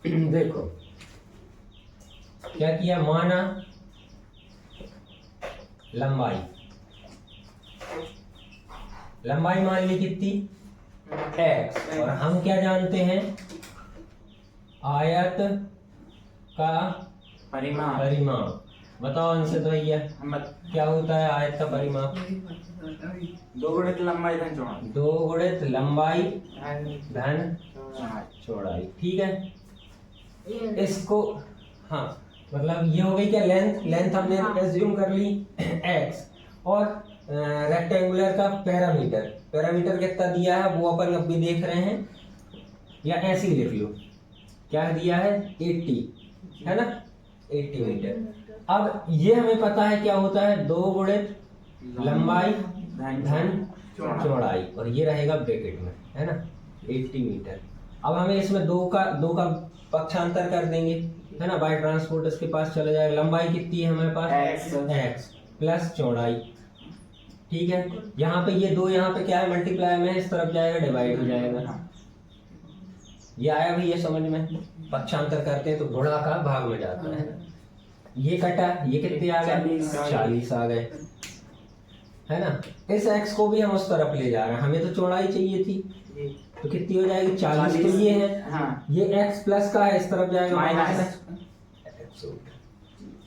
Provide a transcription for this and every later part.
देखो क्या किया, माना लंबाई मान ली कितनी, x, और हम क्या जानते हैं, आयत का परिमाण। बताओ आंसर तो भैया क्या होता है आयत का परिमाण? 2 गुणित लंबाई धन चौड़ाई। 2 गुणित लंबाई धन चौड़ाई। ठीक है, इसको हाँ मतलब ये हो गई क्या, लेंथ हमने एज्यूम कर ली x, और रेक्टेंगुलर का पैरामीटर कितना दिया है वो अपन अभी देख रहे हैं, या ऐसे ही लिख लो, क्या दिया है 80, है ना, 80 मीटर। अब ये हमें पता है क्या होता है, 2 गुणित लंबाई धन चौड़ाई, और ये रहेगा ब्रैकेट में, है ना, 80 मीटर। अब हमें इसमें दो का पक्षांतर कर देंगे, है ना, बाय ट्रांसपोर्ट इसके पास चले जाएगा। लंबाई कितनी है हमारे पास, x प्लस चौड़ाई। ठीक है, यहाँ पे ये 2 यहाँ पे क्या है, मल्टीप्लाई में, इस तरफ जाएगा डिवाइड हो जाएगा। ये आया भी ये समझ में, पक्षांतर करते हैं तो गुणा का भाग में जाता है। ये कटा, ये कितने आ गए, 40 आ गए, है ना। इस x को भी हम उस तरफ ले जा रहे हैं, हमें तो चौड़ाई चाहिए थी, तो कितनी हो जाएगी 40, तो ये है हाँ। ये x प्लस का है, इस तरफ जाएगा माइनस,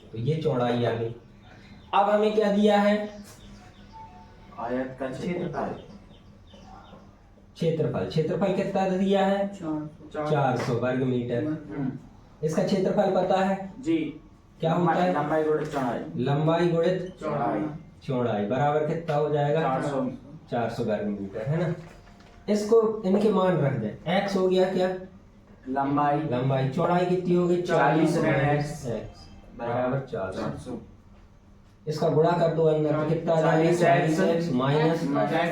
तो ये चौड़ाई आ गई। अब हमें क्या दिया है, आयत का क्षेत्रफल कितना दिया है, 400 वर्ग मीटर। इसका क्षेत्रफल पता है जी, क्या होता है, लंबाई गुणित चौड़ाई बराबर कितना हो जाएगा, 400 वर्ग मीटर, है ना। इसको इनके मान रख दें, x हो गया क्या, लंबाई, चौड़ाई कितनी हो गई, 40 x बराबर 400। इसका गुणा कर दो अंदर, तो कितना आ जाएगा, 40x माइनस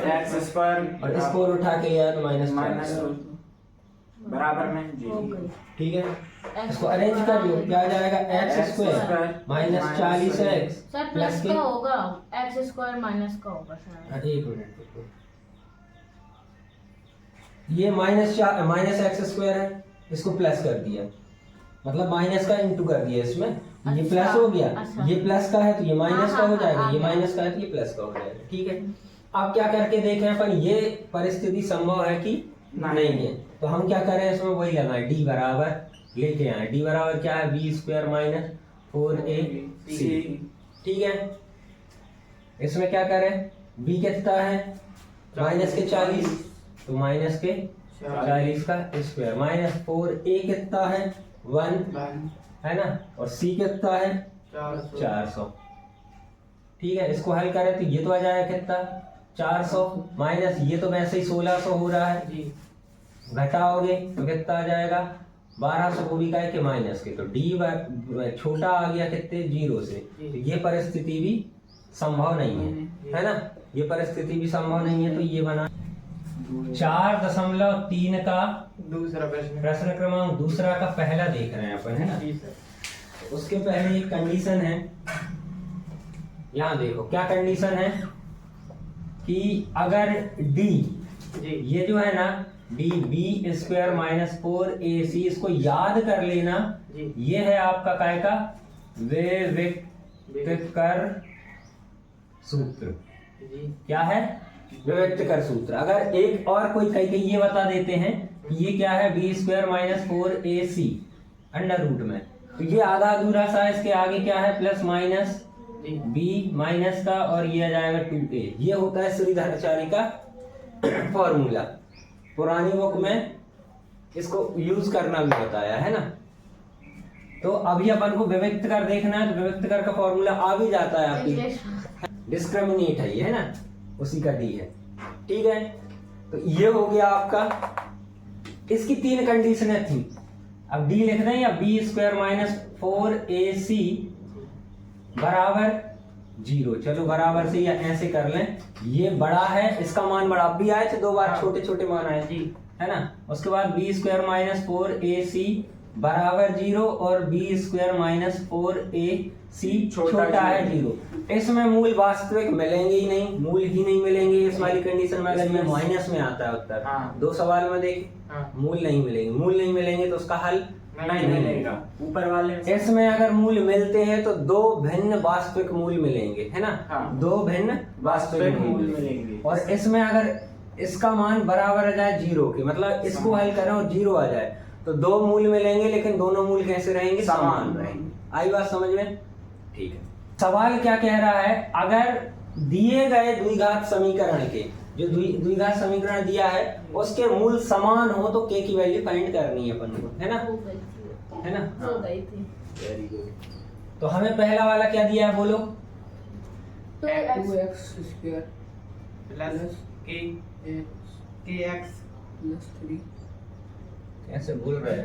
x स्क्वायर, और इसको उठा के लिया तो माइनस बराबर में जी। ठीक है, इसको अरेंज कर लो, क्या आ जाएगा, x square minus 40x plus के होगा x स्क्वायर माइनस का होगा शायद। एक मिनट, ये माइनस एक्स स्क्वायर है, इसको प्लस कर दिया, मतलब माइनस का इंटू कर दिया इसमें, ये प्लस हो गया, ये प्लस का है तो ये माइनस का हो जाएगा, ये माइनस का है तो ये प्लस का हो जाएगा। ठीक है, अब क्या करके देखें अपन, ये परिस्थिति संभव है कि नहीं है, तो हम क्या करें, इसमें वही लगाएं, डी बराबर लेके आए, डी बराबर क्या है, बी स्क्वायर माइनस 4ac। ठीक है, इसमें क्या करें, बी कितना है, माइनस के 40, तो माइनस के 40 का स्क्वायर माइनस 4a कितना है, 1, है ना, और c कितना है, 400। ठीक है, इसको हल करें तो ये तो आ जाएगा कितना, 400 माइनस ये तो वैसे ही 1600 हो रहा है, घटाओगे तो कितना आ जाएगा, 1200 को भी कहे कि माइनस के, तो d छोटा आ गया कितने, 0 से। तो ये परिस्थिति भी संभव नहीं है ना, ये परिस्थिति भी संभव नहीं है। तो ये बना 4.3 का दूसरा प्रश्न क्रमांक दूसरा का पहला देख रहे हैं अपन, है ना। उसके पहले एक कंडीशन है, यहाँ देखो क्या कंडीशन है कि अगर d ये जो है ना, D B square minus 4ac, इसको याद कर लेना, ये है आपका काय का विवेक्तकर सूत्र। क्या है, विवेक्तकर सूत्र। अगर एक और कोई कहीं ये बता देते हैं कि ये क्या है, b square minus 4ac under root में, तो ये आधा अधूरा सा, इसके आगे क्या है, प्लस माइनस बी माइनस का, और ये आ जाएगा 2a। ये होता है श्रीधराचार्य का फॉर्मूला, पुरानी बुक में इसको यूज करना भी बताया है ना। तो अभी अपन को विविक्त कर देखना है, तो विविक्त कर का फॉर्मूला आ भी जाता है आपकी, डिस्क्रिमिनेट है ये, है ना, उसी का डी है। ठीक है, तो ये हो गया आपका, इसकी 3 कंडीशनें थी। अब डी लिख दें, या बी स्क्वायर माइनस 4ac बराबर 0, चलो बराबर से या ऐसे कर लें, ये बड़ा है, इसका मान बड़ा, भी आए थे 2 बार छोटे छोटे मान आए जी, है ना। उसके बाद बी स्क्वायर माइनस 4ac बराबर 0 और बी स्क्वायर माइनस 4ac छोटा है 0। इसमें मूल वास्तविक मिलेंगे ही नहीं, मूल ही नहीं मिलेंगे इस वाली कंडीशन में। अगर ये माइनस में आता है उत्तर, हाँ। 2 सवाल में देखें, हाँ। मूल नहीं मिलेंगे, मूल नहीं मिलेंगे तो उसका हल नहीं मिलेगा। ऊपर वाले में इसमें अगर मूल मिलते हैं तो 2 भिन्न वास्तविक मूल मिलेंगे, है ना। हाँ। 2 भिन्न वास्तविक मूल मिलेंगे। और इसमें अगर इसका मान बराबर आ जाए 0 के, मतलब इसको हल करें और 0 आ जाए तो 2 मूल मिलेंगे, लेकिन दोनों मूल कैसे रहेंगे? समान रहेंगे। आई बात समझ में? ठीक है। सवाल क्या कह रहा है, अगर दिए गए द्विघात समीकरण के, जो द्विघात समीकरण दिया है उसके मूल समान हो तो k की वैल्यू फाइंड करनी है अपन को, है ना, है ना। हो गई थी। Very good. तो हमें पहला वाला क्या दिया है बोलो? 2x square plus kx plus 3 कैसे बोल रहे हैं?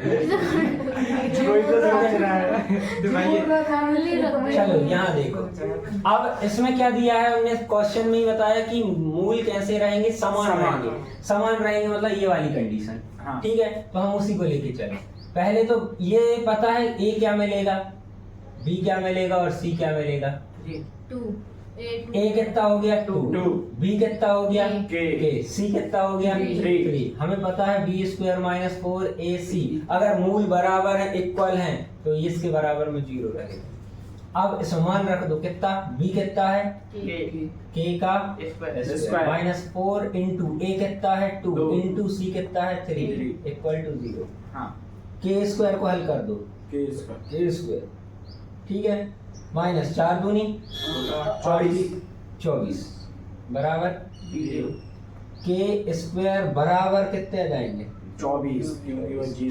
कोई तो समझ रहा है। दिमागी चलो यहाँ देखो, अब इसमें क्या दिया है, हमने क्वेश्चन में ही बताया कि मूल कैसे रहेंगे? समान रहेंगे। समान रहेंगे मतलब ये वाली कंडीशन, हाँ। ठीक है। तो हम उसी को लेके चले। पहले तो ये पता है a क्या मिलेगा, b क्या मिलेगा और c क्या मिलेगा। 2 a कितना हो गया? 2, b कितना हो गया? K, c कितना हो गया? 3। हमें पता है b स्क्वायर माइनस 4ac, अगर मूल बराबर है, इक्वल है, तो इसके बराबर में 0 रहेगा। अब समान रख दो, कितना b कितना है? k का स्क्वायर माइनस 4 इंटू a कितना है? 2 2 इंटू c कितना है? 3 इक्वल टू 0। हाँ k स्क्वायर को हल कर दो, k स्क्वायर, ठीक है, माइनस 4 दूनी 24 बराबर k स्क्वायर बराबर कितने आ जाएंगे? 24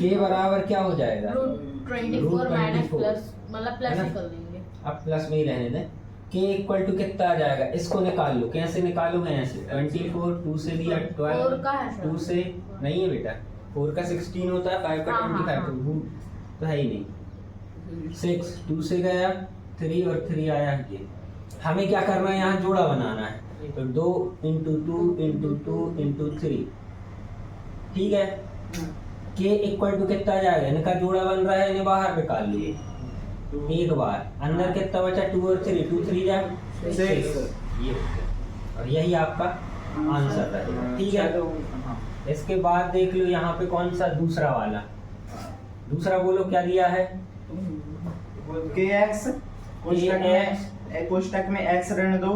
k बराबर क्या हो जाएगा? √24 माइनस प्लस, मतलब प्लस है ना? कर देंगे। अब प्लस में ही रहने दें। k इक्वल टू कितना आ जाएगा? इसको निकाल लो। कैसे निकालोगे? ऐसे 24, 2 से दिया 12, 4 का है सर। 2 से नहीं है बेटा, 4 का 16 होता है, 5 का हाँ, 25 हाँ, तो है ही नहीं। 6 2 से गया 3 और 3 आया ये। हमें क्या करना है? यहाँ जोड़ा बनाना है, तो 2 इंटू 2 इंटू 2 इंटू 3, ठीक है। k इक्वल टू कितना आ जाएगा? इनका जोड़ा बन रहा है, इन्हें बाहर निकाल लो एक बार। अंदर कितना बचा? 2 और 3, 2 3 जा 6, ये हो गया। और यही आपका आंसर रहेगा, ठीक है। इसके बाद देख लो यहाँ पे कौन सा दूसरा वाला, दूसरा बोलो क्या दिया है? kx कोष्टक में x ऋण 2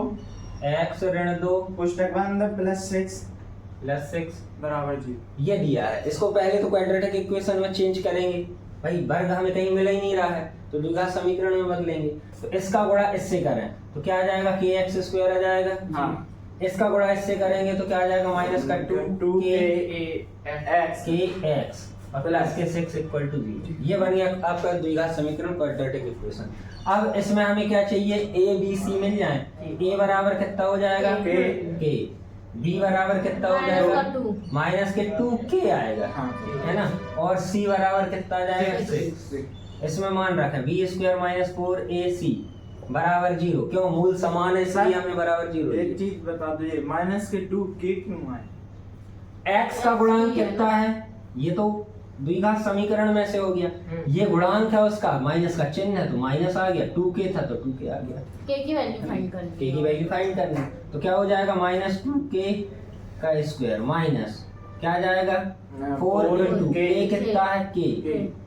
x ऋण 2 कोष्टक बंद प्लस 6 बराबर 0। ये दिया है। इसको पहले तो क्वाड्रेटिक इक्वेशन में चेंज करेंगे, भाई वर्ग हमें कहीं मिल ही नहीं रहा है, तो द्विघात समीकरण में बदलेंगे। तो इसका गुणा इससे करें तो क्या आ जाएगा? kx स्क्वायर आ जाएगा। हाँ। इसका गुणा इससे करेंगे तो क्या आ जाएगा? माइनस का 2 kx और प्लस के 6 इक्वल टू 0। ये बन गया आपका द्विघात समीकरण, क्वाड्रेटिक इक्वेशन। अब इसमें हमें क्या चाहिए? a b c मिल जाए। a बराबर कितना हो जाएगा? k। b बराबर कितना हो जाएगा? माइनस के 2 k आएगा, हाँ। है ना। और c बराबर कितना आ जाएगा? 6। इसमें मान रखें b स्क्वायर माइनस 4ac बराबर 0। क्यों? मूल समान है इसलिए हमने बराबर 0। एक चीज बता दो, ये माइनस के 2 k क्यों आए? x का गुणांक कितना है? ये तो द्विघात समीकरण में से हो गया, ये गुणांक है उसका, माइनस का चिन्ह है तो माइनस आ गया, 2k था तो 2k आ गया। k की वैल्यू फाइंड करनी k की वैल्यू फाइंड करनी है तो क्या हो जाएगा? माइनस 2k का स्क्वायर माइनस क्या आ जाएगा? 4 इंटू k कितना है? k।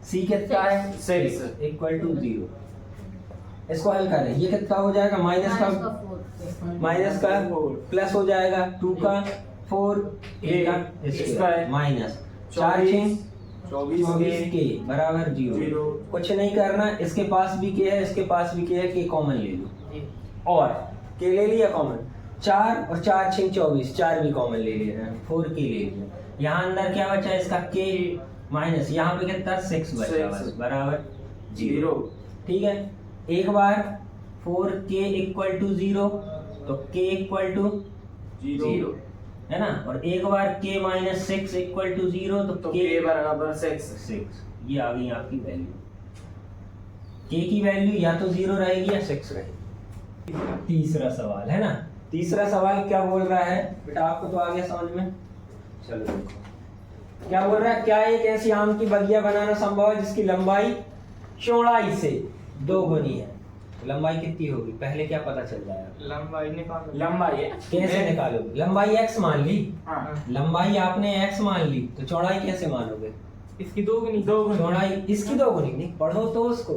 c कितना है? 6 इक्वल टू 0। इसको हल करें, ये कितना हो जाएगा? माइनस का 4 प्लस हो जाएगा 2 का 4 a का स्क्वायर माइनस 4 6 24 के बराबर 0। कुछ नहीं करना, इसके पास भी k है, इसके पास भी k है, k कॉमन ले लो और k ले लिया कॉमन। 4 और 4 6 24, 4 भी कॉमन ले रहे हैं, 4k ले लिया। यहाँ अंदर क्या बचा? इसका k माइनस यहाँ पे कितना? 6 बचा बस बराबर 0, ठीक है। एक बार 4k इक्वल टू 0 तो k इक्वल टू 0 है ना, और एक बार k माइनस 6 इक्वल टू 0 तो k बराबर 6। ये आ गई आपकी वैल्यू। k की वैल्यू या तो 0 रहेगी या 6 रहेगी। तीसरा सवाल है ना, तीसरा सवाल क्या बोल रहा है बेटा? आपको तो आ गया समझ में। चलो देखो, क्या बोल रहा है, क्या एक ऐसी आम की बगिया बनाना संभव है जिसकी लंबाई चौड़ाई से 2 गुनी है? लंबाई कितनी होगी पहले क्या पता चल जाएगा? लंबाई निकालो। लंबाई कैसे निकालोगे? लंबाई x मान ली, हाँ लंबाई आपने x मान ली, तो चौड़ाई कैसे मानोगे? इसकी 2 गुनी 2 गुनी चौड़ाई इसकी 2 गुनी नहीं, पढ़ो तो उसको,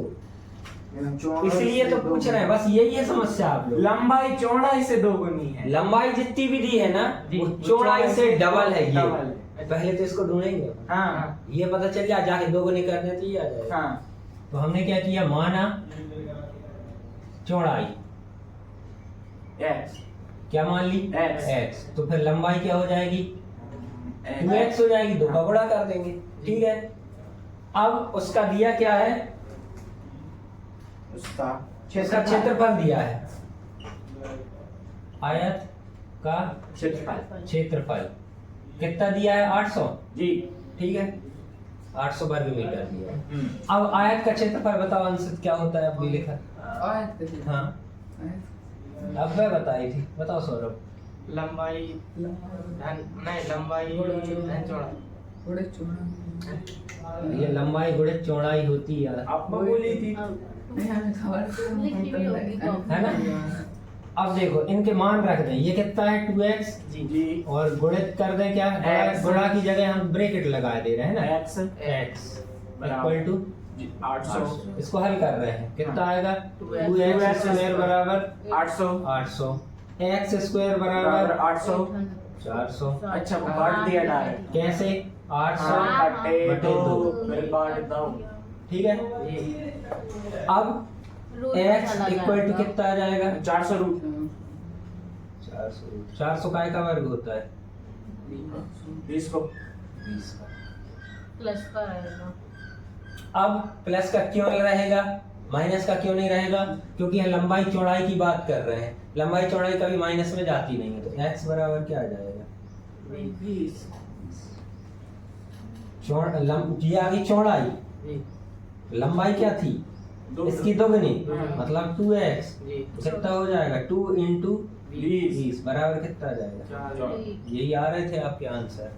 चौड़ाई इसलिए तो से पूछ रहे हैं, बस यही है समस्या आप लोग। लंबाई चौड़ाई से 2 गुनी है। लंबाई जितनी भी दी है ना जी, वो वो चौड़ाई से डबल है डबल ये। पहले तो इसको ढूंढेंगे, हाँ ये पता चल जाए जाके 2 गुनी करने तो ये आ जाएगा। हाँ तो हमने क्या किया, माना चौड़ाई x क्या मान ली, X। x, तो फिर लंबाई क्या हो जाएगी, 2x हो जाएगी, 2 का गुणा कर देंगे, ठीक है। अब उसका दिया क्या है, उसका इसका क्षेत्रफल दिया है, आयत का क्षेत्रफल कितना दिया है, 800, जी ठीक है, 800 वर्ग मीटर दिया है। अब आयत का क्षेत्रफल बताओ अंशित क्या होता है, अब भी लिखा, हाँ अब वह बताई थी, बताओ सौरभ। लंबाई धन नहीं लंबाई धन चौड़ा ये लंबाई गुणित चौड़ाई होती है, आपको बोली थी लिखी हुई होगी है ना। अब देखो इनके मान रख दें, ये कितना है 2x, जी और गुणित कर दें क्या, X। गुणा की जगह हम ब्रैकेट लगा दे रहे हैं ना, x x इक्वल टू 800 इसको हल कर रहे हैं, कितना आएगा 2x 2x स्क्वायर बराबर 800 800, x स्क्वायर बराबर 800 400, अच्छा काट दिया डायरेक्ट कैसे 800 हाँ, बटे बटे 2 दो। फिर काट दो ठीक है। अब x इक्वल टू कितना आ जाएगा 400 रूट 400 काय का वर्ग होता है 20 को 20 का। प्लस का रहेगा। अब प्लस का क्यों रहेगा, माइनस का क्यों नहीं रहेगा, क्योंकि हम लंबाई चौड़ाई की बात कर रहे हैं, लंबाई चौड़ाई कभी माइनस में जाती नहीं है, तो x बराबर क्या आ जाएगा 20 ये आ गई चौड़ाई, लंबाई क्या थी इसकी 2 गुनी, मतलब 2x, कितना हो जाएगा 2 × 20 20 बराबर कितना आ जाएगा, यही आ रहे थे आपके आंसर।